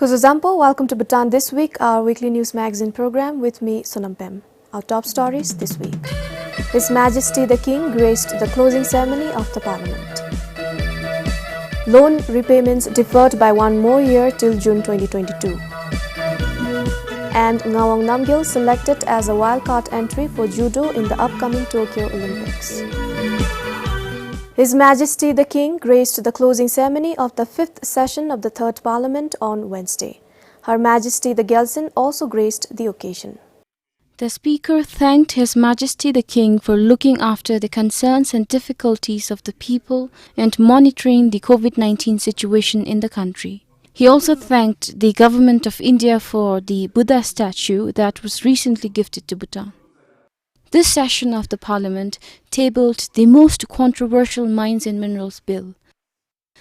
Kuzuzampo, welcome to Bhutan This Week, our weekly news magazine program with me, Sonam Pem. Our top stories this week. His Majesty the King graced the closing ceremony of the Parliament. Loan repayments deferred by one more year till June 2022. And Ngawang Namgyal selected as a wildcard entry for judo in the upcoming Tokyo Olympics. His Majesty the King graced the closing ceremony of the 5th session of the 3rd Parliament on Wednesday. Her Majesty the Gyaltsen also graced the occasion. The Speaker thanked His Majesty the King for looking after the concerns and difficulties of the people and monitoring the COVID-19 situation in the country. He also thanked the Government of India for the Buddha statue that was recently gifted to Bhutan. This session of the Parliament tabled the most controversial Mines and Minerals Bill.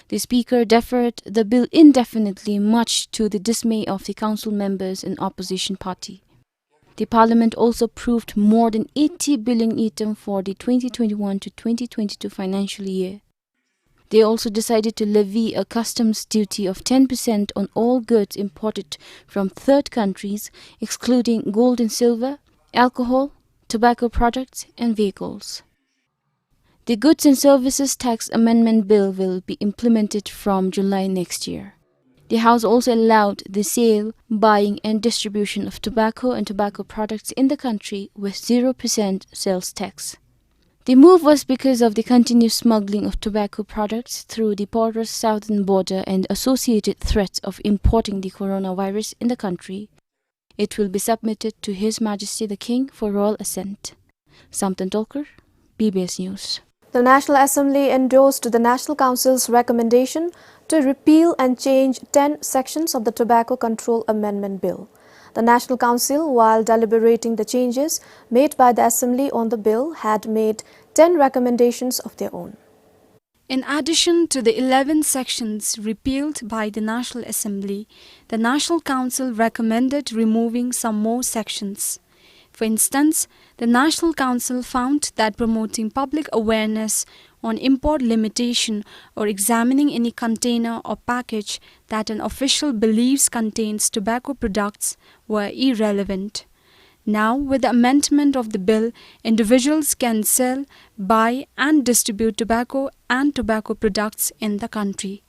The Speaker deferred the bill indefinitely, much to the dismay of the Council members and opposition party. The Parliament also approved more than 80 billion item for the 2021 to 2022 financial year. They also decided to levy a customs duty of 10% on all goods imported from third countries, excluding gold and silver, alcohol, tobacco products and vehicles. The Goods and Services Tax Amendment Bill will be implemented from July next year. The House also allowed the sale, buying and distribution of tobacco and tobacco products in the country with 0% sales tax. The move was because of the continuous smuggling of tobacco products through the porous southern border and associated threats of importing the coronavirus in the country. It will be submitted to His Majesty the King for royal assent. Samtan Tolkar, BBS News. The National Assembly endorsed the National Council's recommendation to repeal and change 10 sections of the Tobacco Control Amendment Bill. The National Council, while deliberating the changes made by the Assembly on the bill, had made 10 recommendations of their own. In addition to the 11 sections repealed by the National Assembly, the National Council recommended removing some more sections. For instance, the National Council found that promoting public awareness on import limitation or examining any container or package that an official believes contains tobacco products were irrelevant. Now, with the amendment of the bill, individuals can sell, buy and distribute tobacco and tobacco products in the country.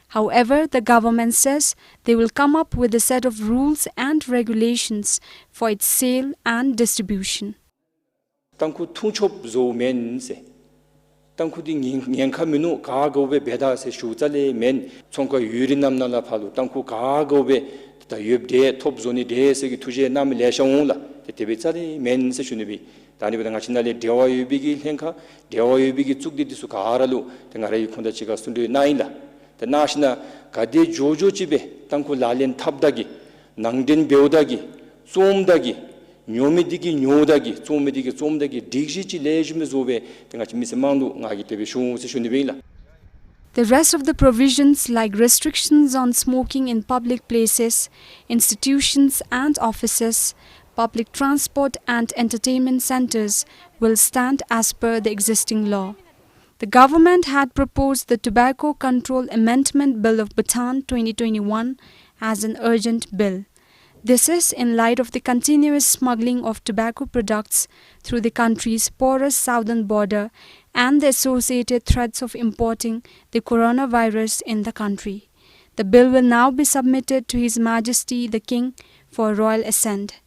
However, the government says they will come up with a set of rules and regulations for its sale and distribution. Tanku tungchop zo men se tanku di ngengka menu ka gobe beda se shuzale men chongka yurinam nala phalu tanku ka gobe ta yebde top zoni de se gi tuje nam le shong la te bechari men se shunibi tani beda ngachinale dewa yubigi henka dewa yubigi chukdi disu ka haralu tengare khonda chiga sundu naila the national gade jojo chibe tanku lalen tabdagi nangden beodagi somdagi nyomidigi nyodagi somidigi somdagi digji lejme zobe tengachi misemandu ngagi tebe shung se shunibela. The rest of the provisions, like restrictions on smoking in public places, institutions and offices, public transport and entertainment centers, will stand as per the existing law. The government had proposed the Tobacco Control Amendment Bill of Bhutan 2021 as an urgent bill. This is in light of the continuous smuggling of tobacco products through the country's porous southern border and the associated threats of importing the coronavirus in the country. The bill will now be submitted to His Majesty the King for royal assent.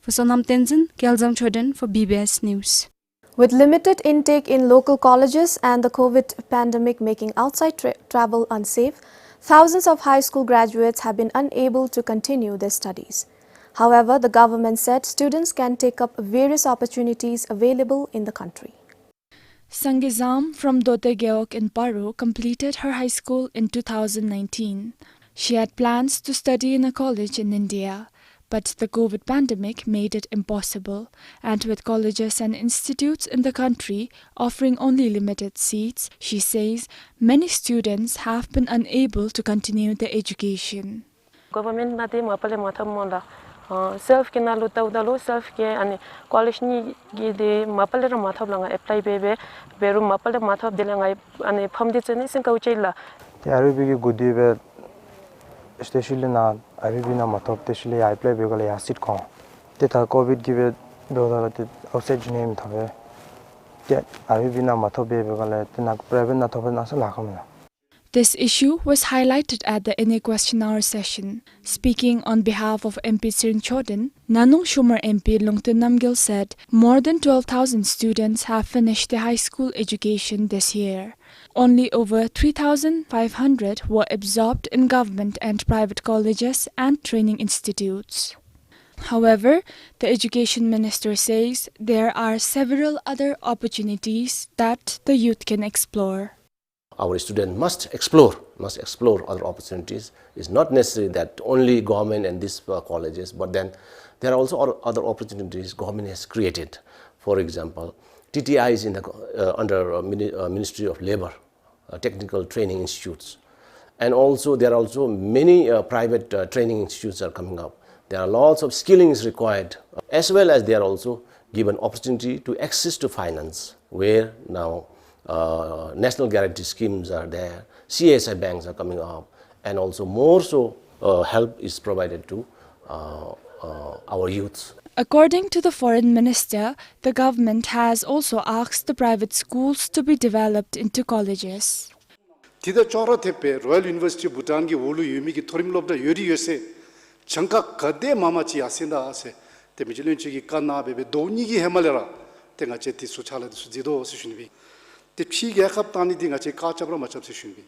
For Sonam Tenzin, Kyalzam Chodan for BBS News. With limited intake in local colleges and the COVID pandemic making outside travel unsafe, thousands of high school graduates have been unable to continue their studies. However, the government said students can take up various opportunities available in the country. Sangizam from Dote Geok in Paro completed her high school in 2019. She had plans to study in a college in India, but the COVID pandemic made it impossible, and with colleges and institutes in the country offering only limited seats, she says many students have been unable to continue their education. Government nati mapale mathamonda self kinalu tawdalu self ke ani college ni gide mapale ra mathablanga apply bebe beru mapale mathab dilanga ani phamdi chani singkau chela yaru bigi gudibe especially na IBB na matop especially I play begale ya sit ko te ta covid give do da te outside name thave te IBB na matop begale te na private na thove na sa la khamna. This issue was highlighted at the INE question hour session. Speaking on behalf of MP Sring Chodin, Nanong Shumer MP Lungtin Namgil said more than 12,000 students have finished their high school education this year. Only over 3,500 were absorbed in government and private colleges and training institutes. However, the Education Minister says there are several other opportunities that the youth can explore. Our student must explore other opportunities. It's not necessary that only government and these colleges, but then there are also other opportunities government has created. For example, TTI is in the, under Ministry of Labour, technical training institutes. And also there are also many private training institutes are coming up. There are lots of skilling is required, as well as they are also given opportunity to access to finance, where now national guarantee schemes are there, CSI banks are coming up, and also more so help is provided to our youths. According to the Foreign Minister, the government has also asked the private schools to be developed into colleges. Tida chora tepe Royal University of Bhutan ki wolu yumi ki thorim lobda yori yose changka kade mama chi asenda ase te mijilun chi ki kanna bebe doni ki hemalera te nga che ti suchala de sujido se shunbi te phi ge khap tani di nga che ka chabra ma chab se shunbi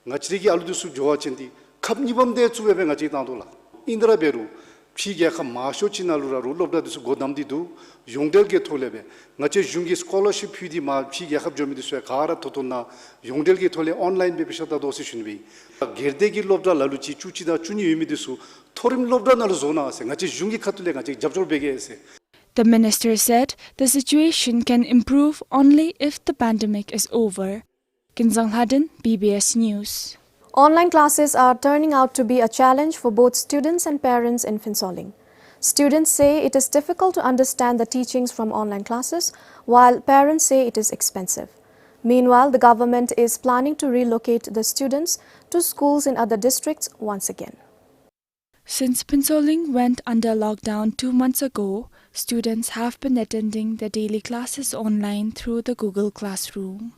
nga chri ki alu du su jowa chendi khap nibam de chu bebe nga che ta dola indra beru phi ge khap ma sho chinalura ru lobda du su godam di du yongdel ge tholebe nga che jungi scholarship phi di ma phi ge khap jomi du su khara totonna yongdel ge thole online be bishata do se shunbi gerde gi lobda lalu chi chuchi da chuni yumi du su thorim lobda na zona ase nga che jungi khatule nga che jabjol bege ase. The minister said the situation can improve only if the pandemic is over. Kinzang Hadin, BBS News. Online classes are turning out to be a challenge for both students and parents in Phinsoling. Students say it is difficult to understand the teachings from online classes, while parents say it is expensive. Meanwhile, the government is planning to relocate the students to schools in other districts once again. Since Phinsoling went under lockdown 2 months ago, students have been attending their daily classes online through the Google Classroom.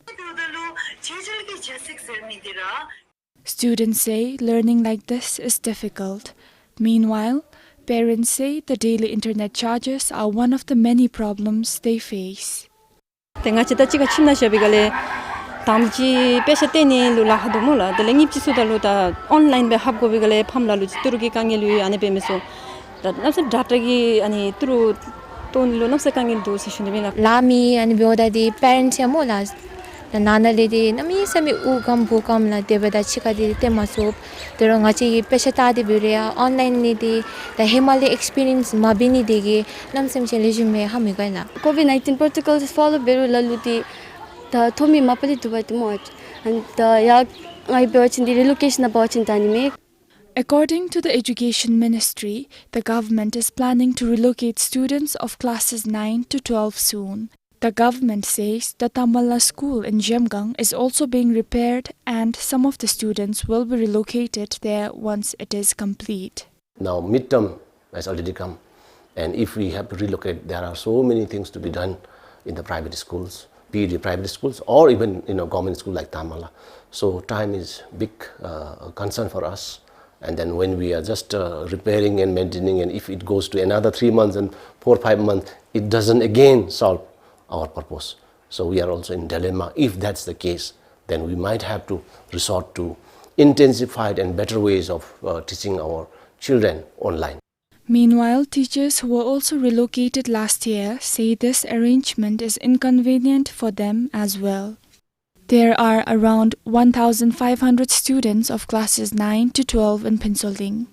Students say learning like this is difficult. Meanwhile, parents say the daily internet charges are one of the many problems they face. tamji pesa teni lula hadomola de lengipchi sudaluta online be habgo bigale phamlalu turugi kangelu ane bemeso namse data gi ani turu ton lo namse kangel do session bela lami ani biodadi parents yamola nana lady nami sami ugam bukam la devada chikadi temasop teranga chi pesa ta de birea online ni di the himali experience mabini degi namsem resume hamigaila COVID-19 protocols follow beru laluti the Tommy Mapali to what much and the yak I watching the relocation about in Tanime. According to the Education Ministry, the government is planning to relocate students of classes 9 to 12 soon. The government says the Tamala school in Jemgang is also being repaired and some of the students will be relocated there once it is complete. Now midterm has already come, and if we have to relocate, there are so many things to be done in the private schools, be it the private schools or even government school like Tamala. So time is big concern for us. And then when we are just repairing and maintaining, and if it goes to another 3 months and 4 or 5 months, it doesn't again solve our purpose. So we are also in dilemma. If that's the case, then we might have to resort to intensified and better ways of teaching our children online. Meanwhile, teachers who were also relocated last year say this arrangement is inconvenient for them as well. There are around 1,500 students of classes 9 to 12 in Phinsoling.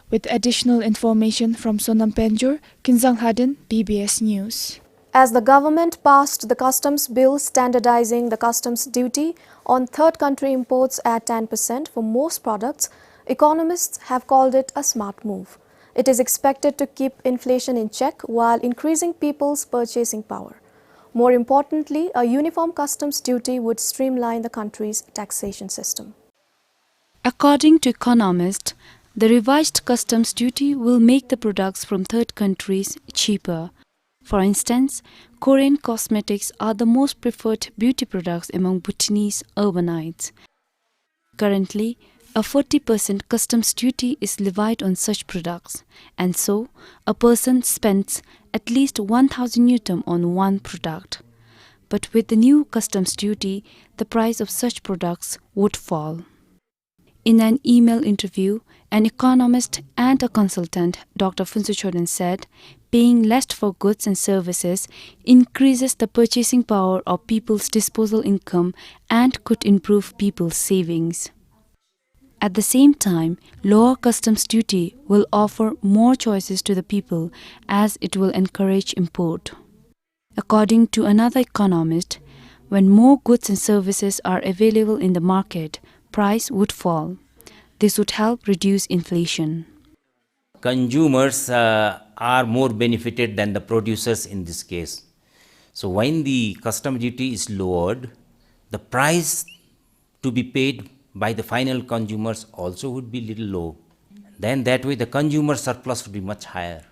With additional information from Sonam Penjor, Kinzang Hadin, BBS News. As the government passed the customs bill standardizing the customs duty on third country imports at 10% for most products, economists have called it a smart move. It is expected to keep inflation in check while increasing people's purchasing power. More importantly, a uniform customs duty would streamline the country's taxation system. According to economists, The revised customs duty will make the products from third countries cheaper. For instance, Korean cosmetics are the most preferred beauty products among Bhutanese urbanites. Currently, a 40% customs duty is levied on such products, and so a person spends at least 1,000 yutam on one product. But with the new customs duty, the price of such products would fall. In an email interview, an economist and a consultant, Dr. Funsuchodan, said, paying less for goods and services increases the purchasing power of people's disposable income and could improve people's savings. At the same time, lower customs duty will offer more choices to the people as it will encourage import. According to another economist, when more goods and services are available in the market, price would fall. This would help reduce inflation. Consumers are more benefited than the producers in this case. So when the custom duty is lowered, the price to be paid by the final consumers also would be little low. Then that way the consumer surplus would be much higher.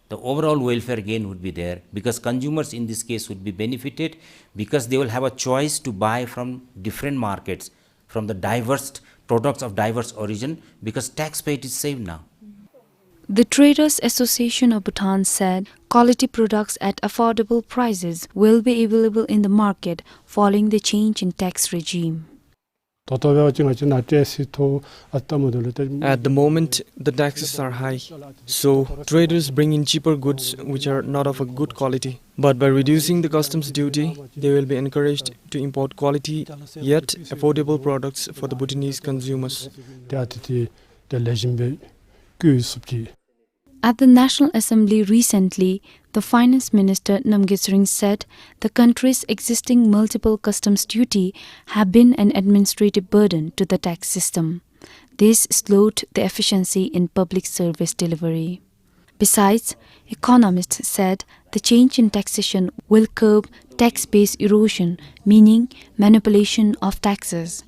The overall welfare gain would be there because consumers in this case would be benefited because they will have a choice to buy from different markets, from the diverse products of diverse origin, because tax paid is saved now. The Traders Association of Bhutan said quality products at affordable prices will be available in the market following the change in tax regime. At the moment, the taxes are high, so traders bring in cheaper goods which are not of a good quality. But by reducing the customs duty, they will be encouraged to import quality yet affordable products for the Bhutanese consumers. At the National Assembly recently, the Finance Minister Namgesring said the country's existing multiple customs duty have been an administrative burden to the tax system. This slowed the efficiency in public service delivery. Besides, economists said the change in taxation will curb tax-based erosion, meaning manipulation of taxes.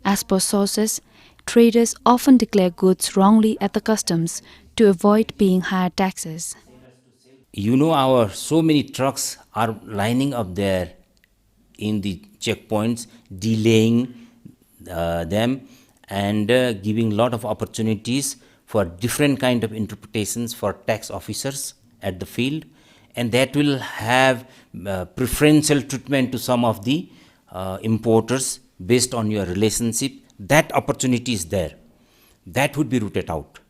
As per sources, traders often declare goods wrongly at the customs to avoid paying higher taxes. You know, so many trucks are lining up there in the checkpoints, delaying them and giving lot of opportunities for different kind of interpretations for tax officers at the field, and that will have preferential treatment to some of the importers based on your relationship. That opportunity is there. That would be rooted out.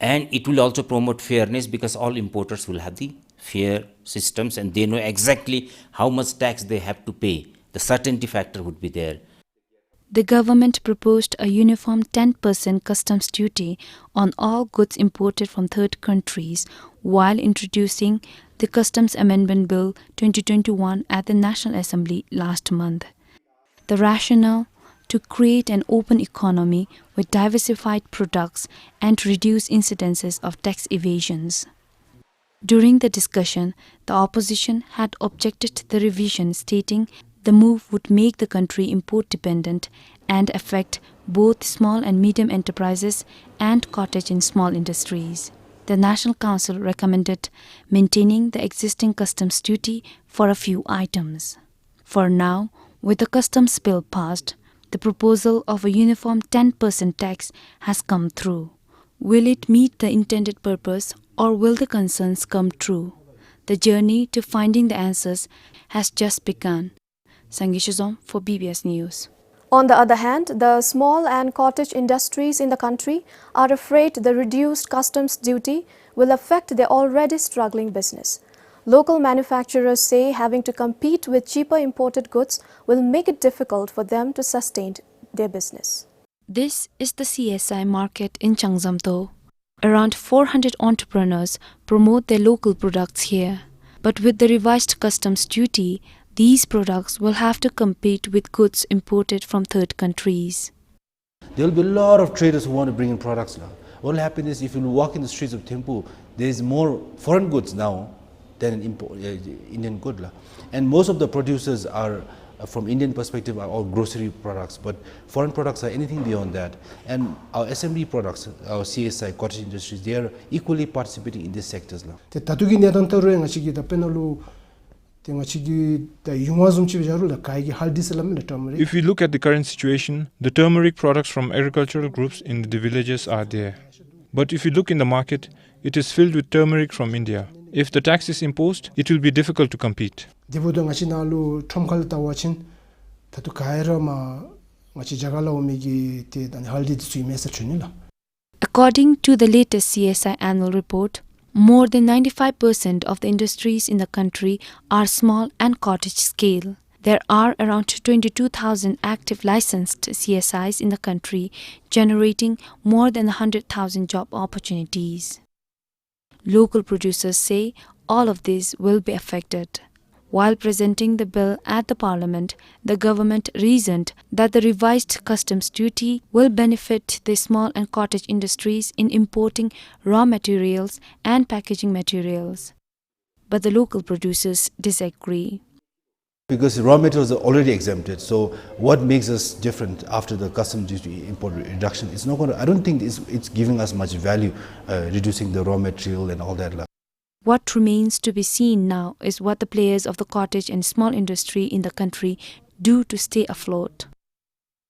And it will also promote fairness because all importers will have the fair systems and they know exactly how much tax they have to pay. The certainty factor would be there. The government proposed a uniform 10% customs duty on all goods imported from third countries while introducing the Customs Amendment Bill 2021 at the National Assembly last month. The rationale: to create an open economy with diversified products and reduce incidences of tax evasions. During the discussion, the opposition had objected to the revision, stating the move would make the country import-dependent and affect both small and medium enterprises and cottage and small industries. The National Council recommended maintaining the existing customs duty for a few items. For now, with the customs bill passed, the proposal of a uniform 10% tax has come through. Will it meet the intended purpose or will the concerns come true? The journey to finding the answers has just begun. Sangishazom for BBS News. On the other hand, the small and cottage industries in the country are afraid the reduced customs duty will affect their already struggling business. Local manufacturers say having to compete with cheaper imported goods will make it difficult for them to sustain their business. This is the CSI market in Changzamto. Around 400 entrepreneurs promote their local products here. But with the revised customs duty, these products will have to compete with goods imported from third countries. There will be a lot of traders who want to bring in products now. What will happen is if you walk in the streets of Thimphu, there is more foreign goods now than Indian good. And most of the producers are from Indian perspective are all grocery products, but foreign products are anything beyond that. And our SME products, our CSI, cottage industries, they are equally participating in these sectors. If we look at the current situation, the turmeric products from agricultural groups in the villages are there. But if you look in the market, it is filled with turmeric from India. If the tax is imposed, it will be difficult to compete. According to the latest CSI annual report, more than 95% of the industries in the country are small and cottage scale. There are around 22,000 active licensed CSIs in the country, generating more than 100,000 job opportunities. Local producers say all of these will be affected. While presenting the bill at the Parliament, the government reasoned that the revised customs duty will benefit the small and cottage industries in importing raw materials and packaging materials. But the local producers disagree. Because raw materials are already exempted, so what makes us different after the customs duty import reduction? It's not going to, I don't think it's giving us much value, reducing the raw material and all that. What remains to be seen now is what the players of the cottage and small industry in the country do to stay afloat.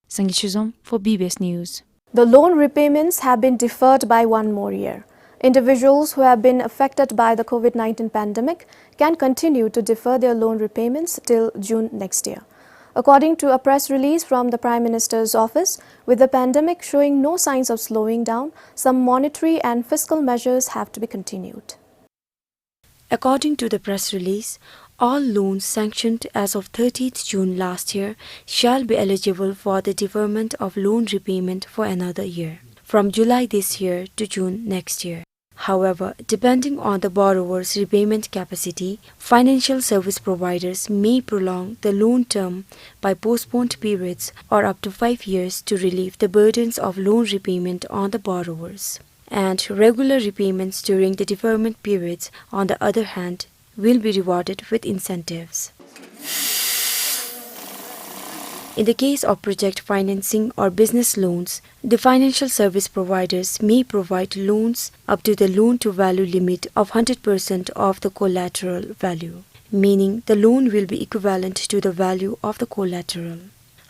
Sangeet Shizom for BBS News. The loan repayments have been deferred by one more year. Individuals who have been affected by the COVID-19 pandemic can continue to defer their loan repayments till June next year. According to a press release from the Prime Minister's office, with the pandemic showing no signs of slowing down, some monetary and fiscal measures have to be continued. According to the press release, all loans sanctioned as of 30th June last year shall be eligible for the deferment of loan repayment for another year, from July this year to June next year. However, depending on the borrower's repayment capacity, financial service providers may prolong the loan term by postponed periods or up to 5 years to relieve the burdens of loan repayment on the borrowers. And regular repayments during the deferment periods, on the other hand, will be rewarded with incentives. In the case of project financing or business loans, the financial service providers may provide loans up to the loan-to-value limit of 100% of the collateral value, meaning the loan will be equivalent to the value of the collateral.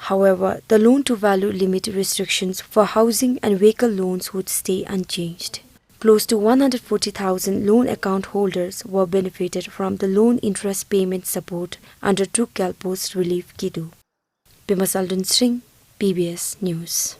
However, the loan-to-value limit restrictions for housing and vehicle loans would stay unchanged. Close to 140,000 loan account holders were benefited from the loan interest payment support under Truk Kalpo's relief Kidu. Bimasaldun Singh, PBS News.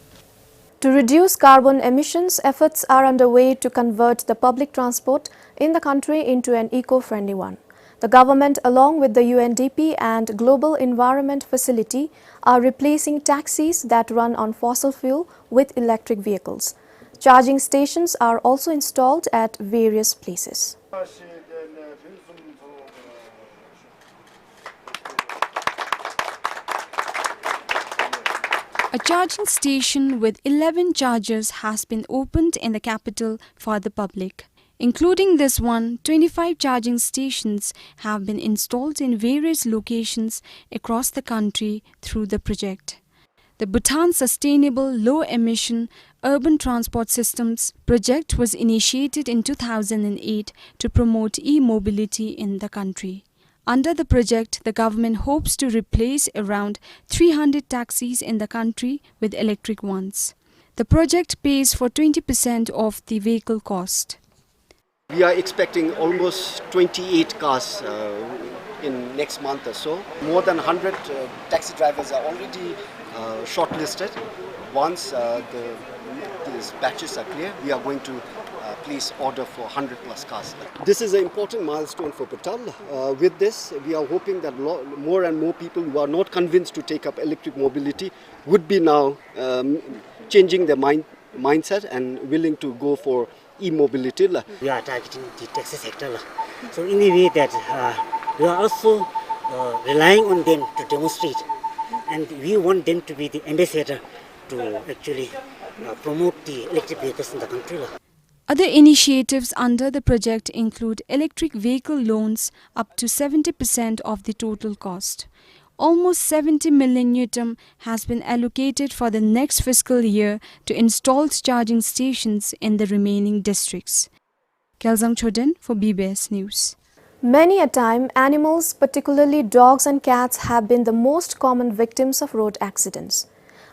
To reduce carbon emissions, efforts are underway to convert the public transport in the country into an eco-friendly one. The government, along with the UNDP and Global Environment Facility, are replacing taxis that run on fossil fuel with electric vehicles. Charging stations are also installed at various places. A charging station with 11 chargers has been opened in the capital for the public. Including this one, 25 charging stations have been installed in various locations across the country through the project. The Bhutan Sustainable Low-Emission Urban Transport Systems project was initiated in 2008 to promote e-mobility in the country. Under the project, the government hopes to replace around 300 taxis in the country with electric ones. The project pays for 20% of the vehicle cost. We are expecting almost 28 cars in next month or so. More than 100 taxi drivers are already shortlisted. Once these batches are clear, we are going to place order for 100 plus cars. This is an important milestone for Bhutan. With this, we are hoping that more and more people who are not convinced to take up electric mobility would be now changing their mindset and willing to go for e-mobility. We are targeting the taxi sector. So in a way that we are also relying on them to demonstrate, and we want them to be the ambassador to actually promote the electric vehicles in the country. Other initiatives under the project include electric vehicle loans up to 70% of the total cost. almost 70 million yutam has been allocated for the next fiscal year to install charging stations in the remaining districts. Kelzang Choden for BBS News. Many a time, animals, particularly dogs and cats, have been the most common victims of road accidents.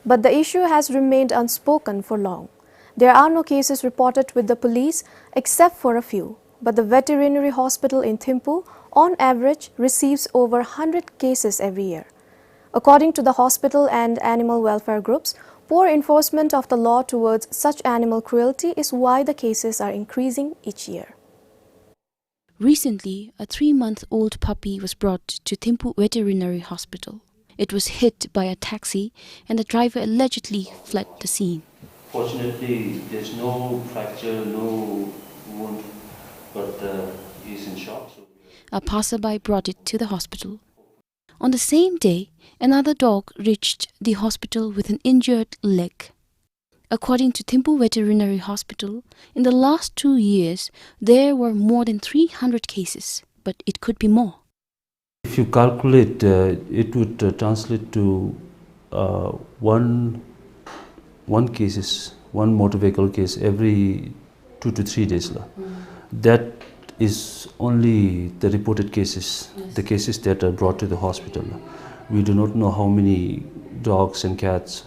But the issue has remained unspoken for long. There are no cases reported with the police except for a few. But the veterinary hospital in Thimphu, on average, receives over 100 cases every year. According to the hospital and animal welfare groups, poor enforcement of the law towards such animal cruelty is why the cases are increasing each year. Recently, a 3-month-old puppy was brought to Thimphu Veterinary Hospital. It was hit by a taxi and the driver allegedly fled the scene. Fortunately, there's no fracture, no wound, but he's in shock. A passerby brought it to the hospital. On the same day, another dog reached the hospital with an injured leg. According to Thimphu Veterinary Hospital, in the last 2 years, there were more than 300 cases, but it could be more. If you calculate, it would translate to one motor vehicle case every 2 to 3 days. That is only the reported cases, the cases that are brought to the hospital. We do not know how many dogs and cats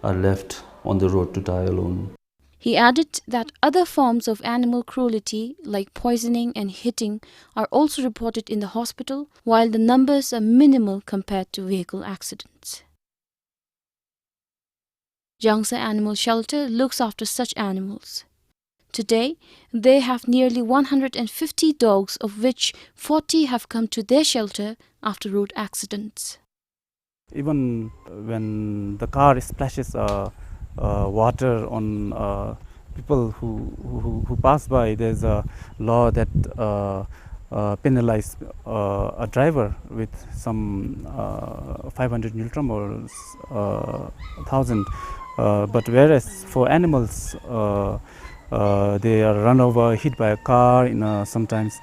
are left on the road to die alone. He added that other forms of animal cruelty, like poisoning and hitting, are also reported in the hospital, while the numbers are minimal compared to vehicle accidents. Jangsa Animal Shelter looks after such animals. Today, they have nearly 150 dogs, of which 40 have come to their shelter after road accidents. Even when the car splashes water on people who pass by, there's a law that penalizes a driver with some 500 newton or 1,000. But whereas for animals, they are run over, hit by a car, sometimes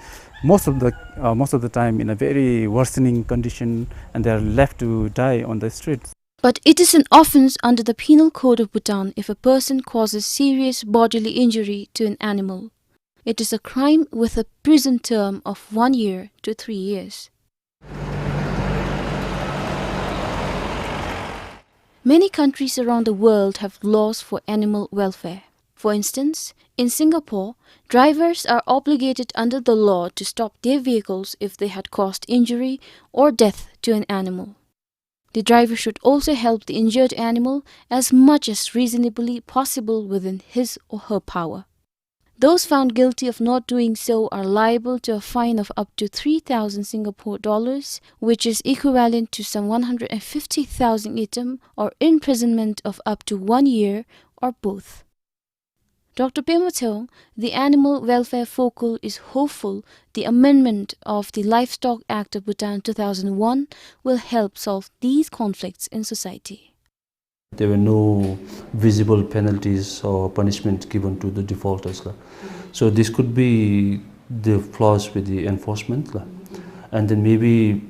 most of the time in a very worsening condition, and they are left to die on the streets. But it is an offence under the Penal Code of Bhutan if a person causes serious bodily injury to an animal. It is a crime with a prison term of 1 year to 3 years. Many countries around the world have laws for animal welfare. For instance, in Singapore, drivers are obligated under the law to stop their vehicles if they had caused injury or death to an animal. The driver should also help the injured animal as much as reasonably possible within his or her power. Those found guilty of not doing so are liable to a fine of up to 3,000 Singapore dollars, which is equivalent to some 150,000 itam, or imprisonment of up to 1 year, or both. Dr. Pema, the animal welfare focal, is hopeful the amendment of the Livestock Act of Bhutan 2001 will help solve these conflicts in society. There were no visible penalties or punishment given to the defaulters. So this could be the flaws with the enforcement. And then maybe,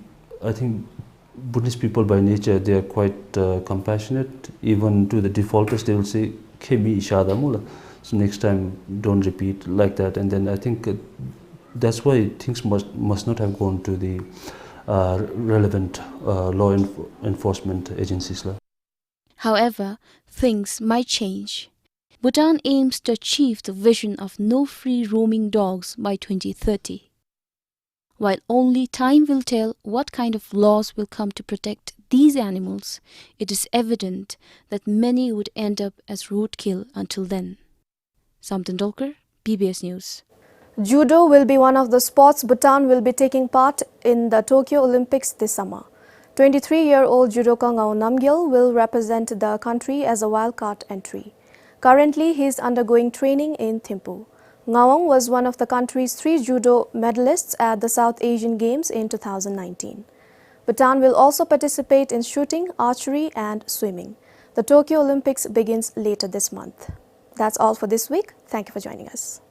I think Buddhist people by nature, they are quite compassionate. Even to the defaulters, they will say, "Kemi ishada mula." So next time, don't repeat like that. And then I think that's why things must not have gone to the relevant law enforcement agencies. However, things might change. Bhutan aims to achieve the vision of no free roaming dogs by 2030. While only time will tell what kind of laws will come to protect these animals, it is evident that many would end up as roadkill until then. Sam Tendolkar, PBS News. Judo will be one of the sports Bhutan will be taking part in the Tokyo Olympics this summer. 23-year-old judoka Ngao Namgyal will represent the country as a wildcard entry. Currently, he is undergoing training in Thimphu. Ngawang was one of the country's 3 judo medalists at the South Asian Games in 2019. Bhutan will also participate in shooting, archery and swimming. The Tokyo Olympics begins later this month. That's all for this week. Thank you for joining us.